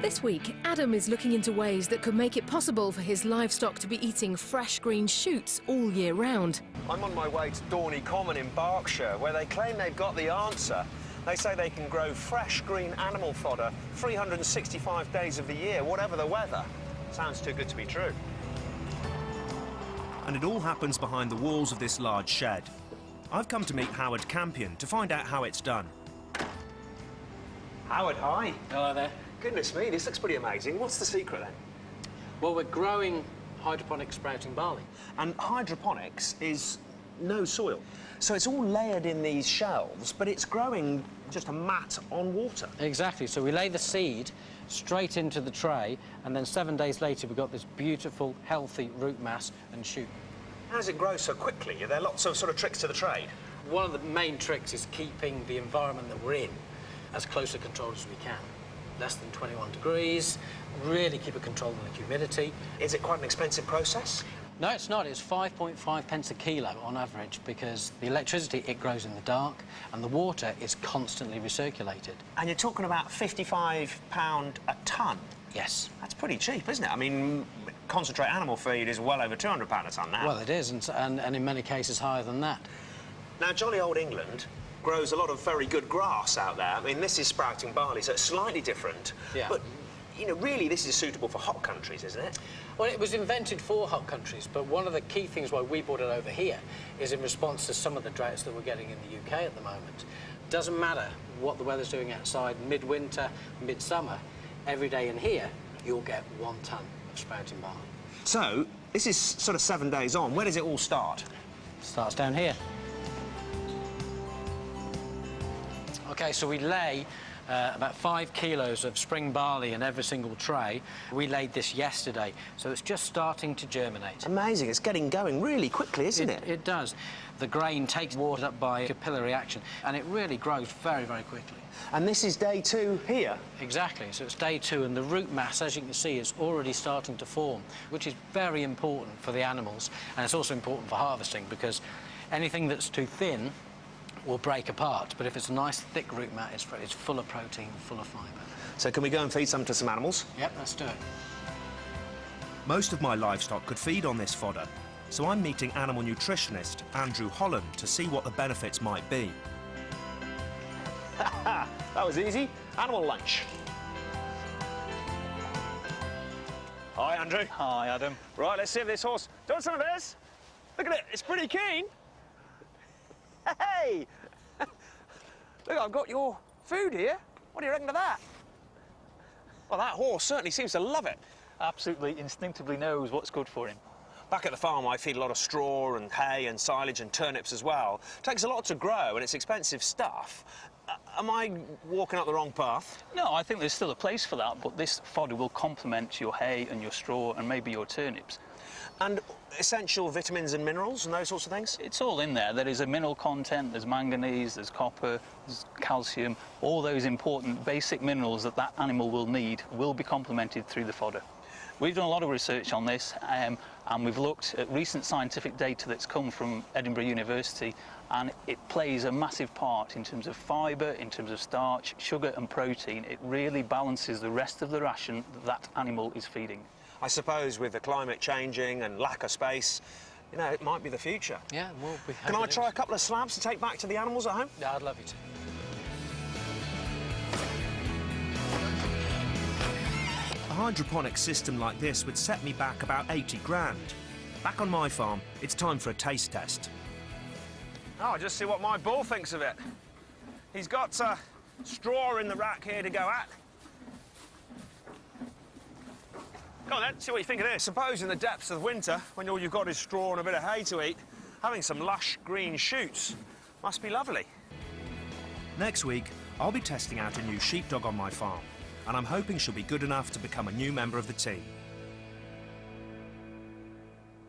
This week, Adam is looking into ways that could make it possible for his livestock to be eating fresh green shoots all year round. I'm on my way to Dorney Common in Berkshire, where they claim they've got the answer. They say they can grow fresh green animal fodder 365 days of the year, whatever the weather. Sounds too good to be true. And it all happens behind the walls of this large shed. I've come to meet Howard Campion to find out how it's done. Howard, hi. Hello there. Goodness me, this looks pretty amazing. What's the secret then? Well, we're growing hydroponic sprouting barley. And hydroponics is no soil. So it's all layered in these shelves, but it's growing just a mat on water. Exactly. So we lay the seed straight into the tray, and then 7 days later we've got this beautiful, healthy root mass and shoot. How does it grow so quickly? Are there lots of sort of tricks to the trade? One of the main tricks is keeping the environment that we're in as closely controlled as we can. Less than 21 degrees, really keep it controlled on the humidity. Is it quite an expensive process? No, it's not. It's 5.5 pence a kilo on average, because the electricity, it grows in the dark, and the water is constantly recirculated. And you're talking about £55 a tonne? Yes. That's pretty cheap, isn't it? I mean, concentrate animal feed is well over £200 a tonne now. Well, it is, and in many cases higher than that. Now, jolly old England grows a lot of very good grass out there. I mean, this is sprouting barley, so it's slightly different. Yeah. But, you know, really this is suitable for hot countries, isn't it? Well, it was invented for hot countries, but one of the key things why we brought it over here is in response to some of the droughts that we're getting in the UK at the moment. Doesn't matter what the weather's doing outside, midwinter, midsummer, every day in here, you'll get 1 tonne of sprouting barley. So, this is sort of 7 days on. Where does it all start? Starts down here. OK, so we lay about 5 kilos of spring barley in every single tray. We laid this yesterday, so it's just starting to germinate. Amazing. It's getting going really quickly, isn't it? It does. The grain takes water up by capillary action, and it really grows very, very quickly. And this is day 2 here? Exactly. So it's day 2, and the root mass, as you can see, is already starting to form, which is very important for the animals, and it's also important for harvesting, because anything that's too thin will break apart, but if it's a nice thick root mat, it's full of protein, full of fibre. So can we go and feed some to some animals? Yep, let's do it. Most of my livestock could feed on this fodder, so I'm meeting animal nutritionist Andrew Holland to see what the benefits might be. That was easy. Animal lunch. Hi, Andrew. Hi, Adam. Right, let's see if this horse... Do you want some of this? Look at it, it's pretty keen. Hey! Look, I've got your food here. What do you reckon to that? Well, that horse certainly seems to love it. Absolutely instinctively knows what's good for him. Back at the farm, I feed a lot of straw and hay and silage and turnips as well. It takes a lot to grow, and it's expensive stuff. Am I walking up the wrong path? No, I think there's still a place for that, but this fodder will complement your hay and your straw and maybe your turnips. And essential vitamins and minerals and those sorts of things? It's all in there. There is a mineral content, there's manganese, there's copper, there's calcium. All those important basic minerals that that animal will need will be complemented through the fodder. We've done a lot of research on this, and we've looked at recent scientific data that's come from Edinburgh University, and it plays a massive part in terms of fibre, in terms of starch, sugar and protein. It really balances the rest of the ration that animal is feeding. I suppose with the climate changing and lack of space, you know, it might be the future. Yeah, well, we Can I try a couple of slabs to take back to the animals at home? Yeah, I'd love you to. A hydroponic system like this would set me back about 80 grand. Back on my farm, it's time for a taste test. Oh, just see what my bull thinks of it. He's got straw in the rack here to go at. Come on then, see what you think of this. Suppose in the depths of winter, when all you've got is straw and a bit of hay to eat, having some lush green shoots must be lovely. Next week, I'll be testing out a new sheepdog on my farm, and I'm hoping she'll be good enough to become a new member of the team.